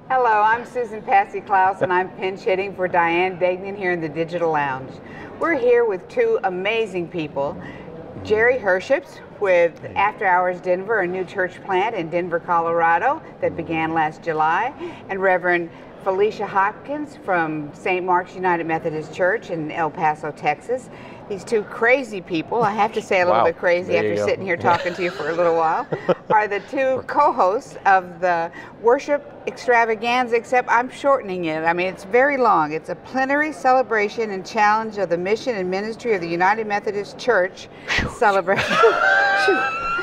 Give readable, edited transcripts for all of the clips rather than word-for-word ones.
Hello, I'm Susan Passy Klaus, and I'm pinch hitting for Diane Degnan here in the Digital Lounge. We're here with two amazing people. Jerry Herships with After Hours Denver, a new church plant in Denver, Colorado that began last July, and Reverend Felicia Hopkins from St. Mark's United Methodist Church in El Paso, Texas. These two crazy people, I have to say a little bit crazy There after sitting here talking to you for a little while, are the two co-hosts of the worship extravaganza, except I'm shortening it. I mean, it's very long. It's a plenary celebration and challenge of the mission and ministry of the United Methodist Church celebration.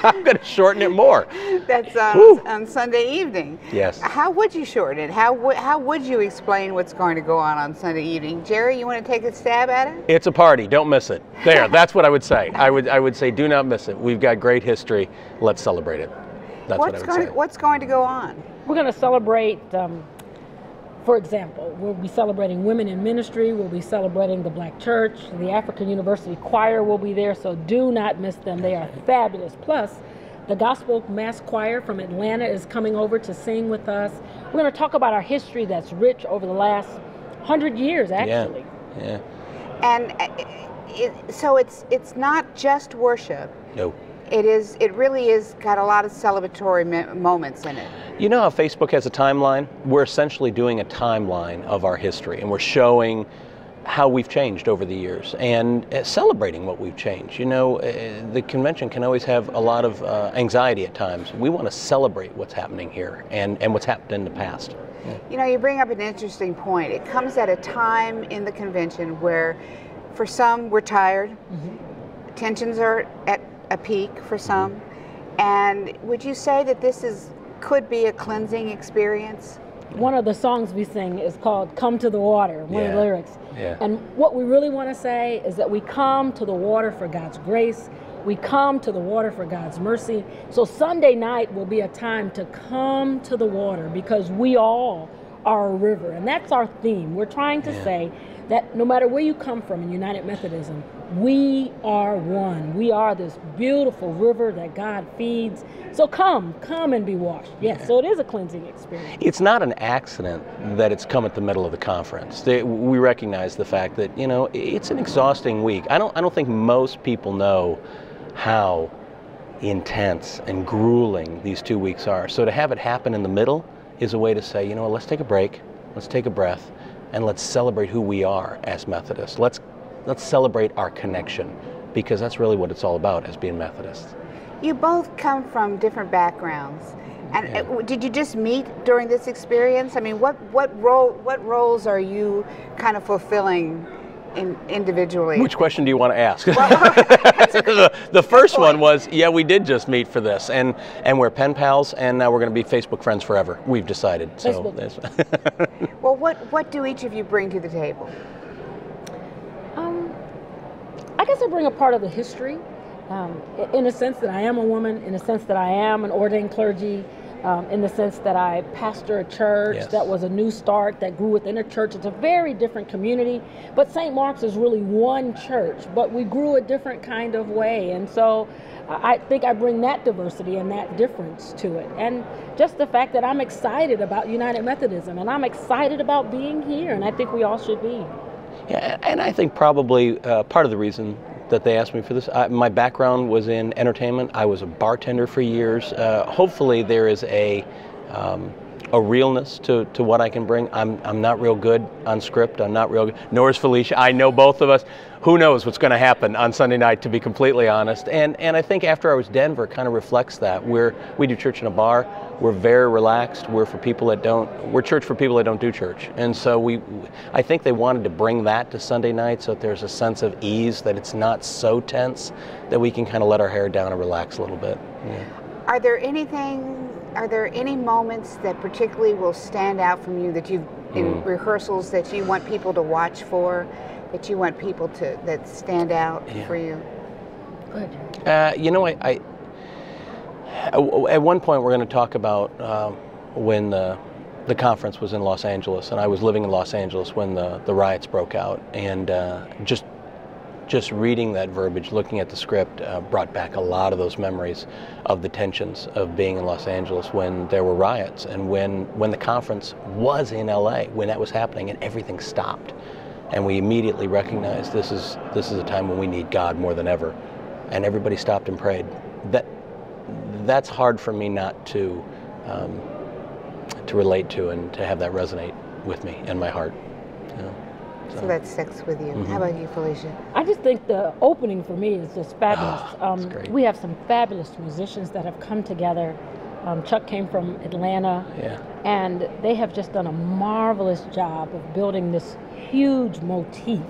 I'm going to shorten it more. That's on Sunday evening. Yes. How would you shorten it? How would you explain what's going to go on Sunday evening? Jerry, you want to take a stab at it? It's a party. Don't miss it. There, that's what I would say. I would say do not miss it. We've got great history. Let's celebrate it. That's what I would say. What's going to go on? We're going to celebrate, for example, we'll be celebrating women in ministry, we'll be celebrating the Black Church, the African University Choir will be there, so do not miss them. They are fabulous. Plus, the Gospel Mass Choir from Atlanta is coming over to sing with us. We're going to talk about our history that's rich over the last 100 years, actually. Yeah. And so it's not just worship. No. It really is got a lot of celebratory moments in it. You know how Facebook has a timeline? We're essentially doing a timeline of our history, and we're showing how we've changed over the years and celebrating what we've changed. You know, the convention can always have a lot of anxiety at times. We want to celebrate what's happening here and what's happened in the past. Yeah. You know, you bring up an interesting point. It comes at a time in the convention where, for some, we're tired. Mm-hmm. Tensions are at a peak for some. And would you say that this could be a cleansing experience? One of the songs we sing is called Come to the Water, one of the lyrics. Yeah. And what we really want to say is that we come to the water for God's grace. We come to the water for God's mercy. So Sunday night will be a time to come to the water because we all are a river. And that's our theme. We're trying to say that no matter where you come from in United Methodism, we are one. We are this beautiful river that God feeds. So come and be washed. Yes, so it is a cleansing experience. It's not an accident that it's come at the middle of the conference. We recognize the fact that, you know, it's an exhausting week. I don't think most people know how intense and grueling these 2 weeks are. So to have it happen in the middle is a way to say, you know, let's take a break, let's take a breath, and let's celebrate who we are as Methodists. Let's celebrate our connection, because that's really what it's all about as being Methodists. You both come from different backgrounds. And did you just meet during this experience? I mean, what roles are you kind of fulfilling individually? Which question do you want to ask? The first one was, we did just meet for this, and we're pen pals, and now we're going to be Facebook friends forever. We've decided. So, well, what do each of you bring to the table? I guess I bring a part of the history, in the sense that I am a woman, in the sense that I am an ordained clergy, in the sense that I pastor a church that was a new start, that grew within a church. It's a very different community, but St. Mark's is really one church, but we grew a different kind of way. And so I think I bring that diversity and that difference to it. And just the fact that I'm excited about United Methodism, and I'm excited about being here, and I think we all should be. Yeah, and I think probably part of the reason that they asked me for this, my background was in entertainment. I was a bartender for years. Hopefully there is a realness to what I can bring. I'm not real good on script. I'm not real good, nor is Felicia. I know both of us. Who knows what's going to happen on Sunday night, to be completely honest. And I think After Hours Denver kind of reflects that. We do church in a bar. We're very relaxed. We're church for people that don't do church. And so I think they wanted to bring that to Sunday night, so that there's a sense of ease, that it's not so tense, that we can kind of let our hair down and relax a little bit. Yeah. Are there any moments that particularly will stand out from you that in rehearsals that you want people to watch for, that you want people that stand out for you? Good. You know, at one point we're going to talk about when the conference was in Los Angeles, and I was living in Los Angeles when the riots broke out, and just just reading that verbiage, looking at the script, brought back a lot of those memories of the tensions of being in Los Angeles when there were riots, and when the conference was in LA, when that was happening and everything stopped. And we immediately recognized this is a time when we need God more than ever. And everybody stopped and prayed. That's hard for me not to relate to and to have that resonate with me and my heart. You know? So that sticks with you. How about you, Felicia? I just think the opening for me is just fabulous. That's great. We have some fabulous musicians that have come together. Chuck came from Atlanta, and they have just done a marvelous job of building this huge motif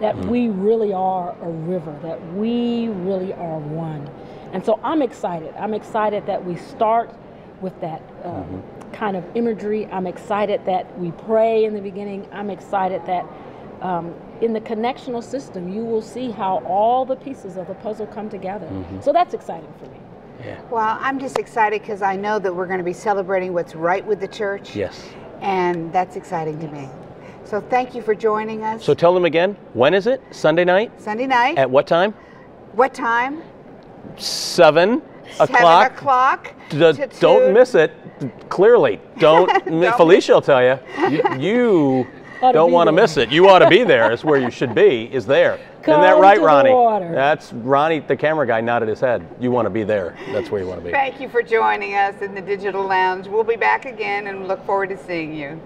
that we really are a river, that we really are one. And so I'm excited. I'm excited that we start with that kind of imagery. I'm excited that we pray in the beginning. I'm excited that in the connectional system, you will see how all the pieces of the puzzle come together. So that's exciting for me. Yeah. Well, I'm just excited because I know that we're going to be celebrating what's right with the church. Yes. And that's exciting to me. So thank you for joining us. So tell them again, when is it? Sunday night? Sunday night. At what time? What time? 7 o'clock. 7 o'clock. Don't miss it. Clearly, don't. Felicia will tell you. You don't want to miss it. You ought to be there. It's where you should be. Is there? Isn't that right, Ronnie? That's Ronnie, the camera guy, nodded his head. You want to be there. That's where you want to be. Thank you for joining us in the Digital Lounge. We'll be back again and look forward to seeing you.